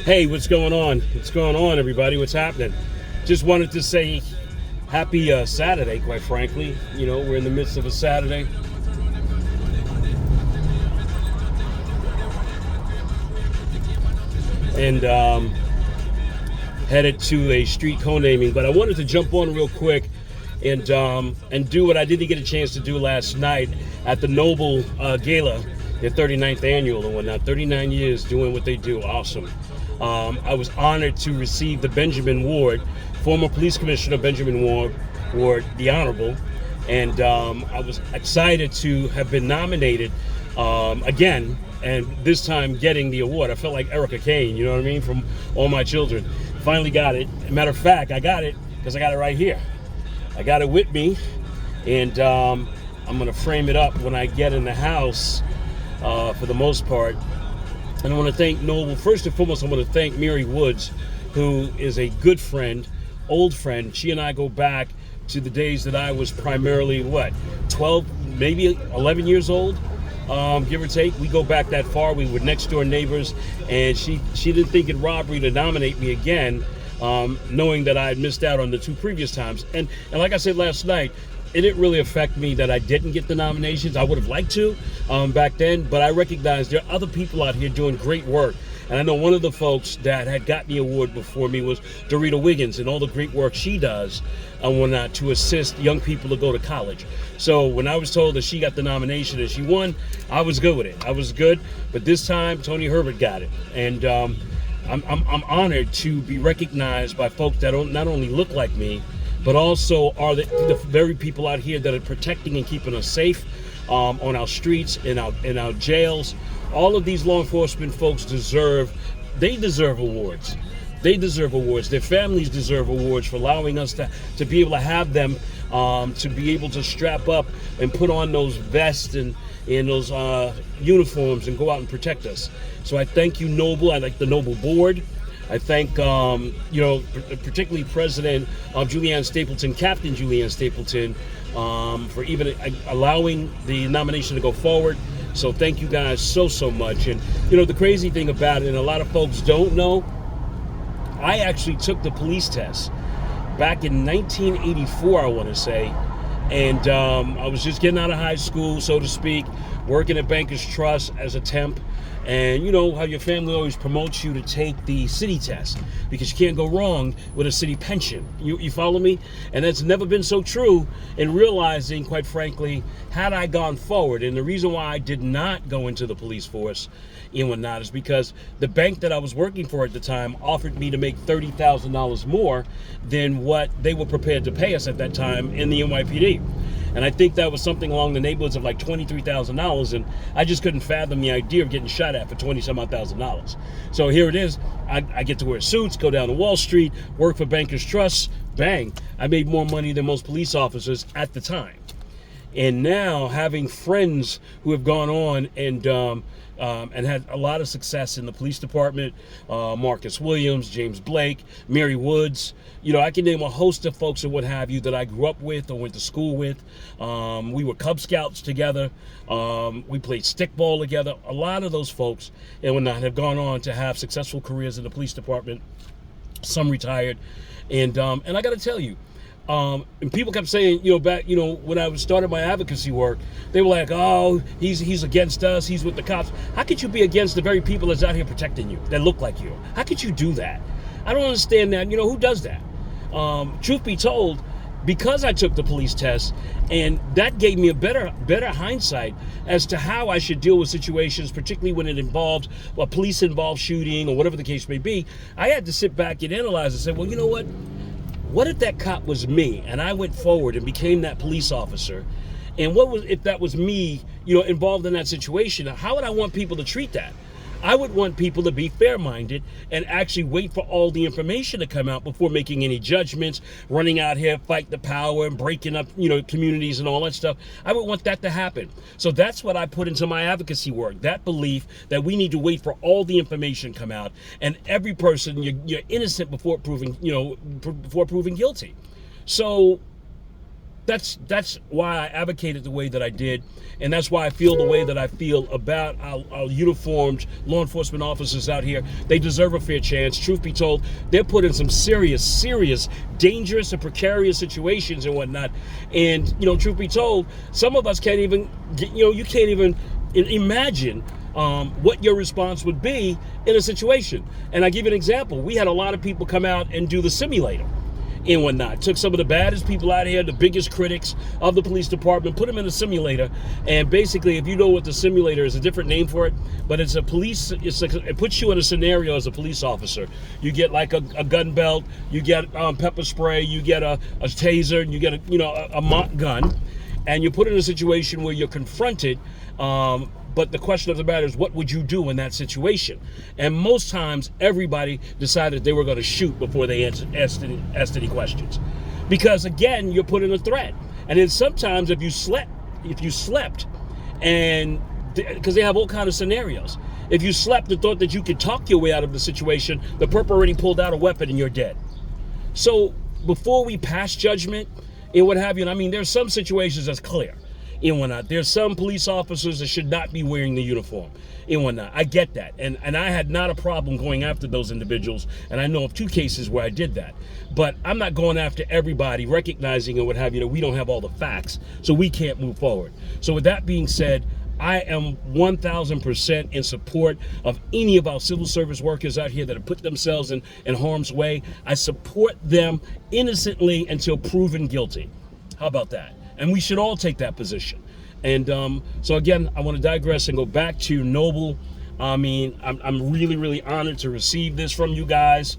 Hey, what's going on? What's going on, everybody? What's happening? Just wanted to say happy Saturday, quite frankly. You know, we're in the midst of a Saturday. And headed to a street co-naming. But I wanted to jump on real quick and do what I didn't get a chance to do last night at the Noble Gala, their 39th annual and whatnot. 39 years doing what they do. Awesome. I was honored to receive the Benjamin Ward, former police commissioner Benjamin Ward, the Honorable, and I was excited to have been nominated again, and this time getting the award. I felt like Erica Kane, you know what I mean, from All My Children. Finally got it. Matter of fact, I got it because I got it right here. I got it with me, and I'm going to frame it up when I get in the house for the most part. And I want to thank Noble. First and foremost, I want to thank Mary Woods, who is a good friend, old friend. She and I go back to the days that I was primarily, 12, maybe 11 years old, give or take. We go back that far. We were next door neighbors, and she didn't think it robbery to nominate me again, knowing that I had missed out on the two previous times. And like I said last night, it didn't really affect me that I didn't get the nominations. I would have liked to back then, but I recognize there are other people out here doing great work. And I know one of the folks that had gotten the award before me was Dorita Wiggins, and all the great work she does and whatnot to assist young people to go to college. So when I was told that she got the nomination and she won, I was good with it. I was good, but this time Tony Herbert got it, and I'm honored to be recognized by folks that don't not only look like me, but also are the very people out here that are protecting and keeping us safe on our streets, in our jails. All of these law enforcement folks deserve awards. They deserve awards. Their families deserve awards for allowing us to be able to have them, to be able to strap up and put on those vests and those uniforms and go out and protect us. So I thank you, Noble. I like the Noble Board. I thank, particularly President Julianne Stapleton, Captain Julianne Stapleton, for even allowing the nomination to go forward. So thank you guys so much. And, the crazy thing about it, and a lot of folks don't know, I actually took the police test back in 1984, I want to say. And I was just getting out of high school, so to speak, working at Bankers Trust as a temp. And you know how your family always promotes you to take the city test because you can't go wrong with a city pension. You follow me? And that's never been so true in realizing, quite frankly, had I gone forward. And the reason why I did not go into the police force and whatnot is because the bank that I was working for at the time offered me to make $30,000 more than what they were prepared to pay us at that time in the NYPD. And I think that was something along the neighborhoods of like $23,000, and I just couldn't fathom the idea of getting shot at for $20-some-odd thousand. So here it is. I get to wear suits, go down to Wall Street, work for Bankers Trust. Bang! I made more money than most police officers at the time. And now having friends who have gone on and had a lot of success in the police department, Marcus Williams, James Blake, Mary Woods, I can name a host of folks and what have you that I grew up with or went to school with. We were Cub Scouts together. We played stickball together. A lot of those folks and whatnot have gone on to have successful careers in the police department. Some retired. And I got to tell you, and people kept saying, back, when I started my advocacy work, they were like, oh, he's against us, he's with the cops. How could you be against the very people that's out here protecting you, that look like you? How could you do that? I don't understand that. Who does that? Truth be told, because I took the police test, and that gave me a better hindsight as to how I should deal with situations, particularly when it involved a police-involved shooting or whatever the case may be. I had to sit back and analyze and say, well, you know what? What if that cop was me and I went forward and became that police officer? And what was if that was me, involved in that situation? How would I want people to treat that? I would want people to be fair-minded and actually wait for all the information to come out before making any judgments, running out here, fight the power and breaking up, communities and all that stuff. I would want that to happen. So that's what I put into my advocacy work, that belief that we need to wait for all the information come out, and every person, you're innocent before proving guilty. So that's why I advocated the way that I did, and that's why I feel the way that I feel about our uniformed law enforcement officers out here. They deserve a fair chance. Truth be told, they're put in some serious, dangerous and precarious situations and whatnot. And truth be told, some of us can't even you can't even imagine what your response would be in a situation. And I give you an example. We had a lot of people come out and do the simulator and whatnot. Took some of the baddest people out here, the biggest critics of the police department, put them in a simulator. And basically, if you know what the simulator is, a different name for it, but it's a police, it puts you in a scenario as a police officer. You get like a gun belt, you get pepper spray, you get a taser, and you get a mock gun, and you're put in a situation where you're confronted. But the question of the matter is, what would you do in that situation? And most times, everybody decided they were going to shoot before they asked any questions. Because, again, you're put in a threat. And then sometimes if you slept, and because they have all kinds of scenarios. If you slept and thought that you could talk your way out of the situation, the perp already pulled out a weapon and you're dead. So before we pass judgment and what have you, I mean, there's some situations that's clear and whatnot. There's some police officers that should not be wearing the uniform and whatnot. I get that. And I had not a problem going after those individuals. And I know of 2 cases where I did that. But I'm not going after everybody, recognizing and what have you, that we don't have all the facts, so we can't move forward. So with that being said, I am 1,000% in support of any of our civil service workers out here that have put themselves in harm's way. I support them innocently until proven guilty. How about that? And we should all take that position. And so again, I want to digress and go back to Noble. I mean, I'm really honored to receive this from you guys.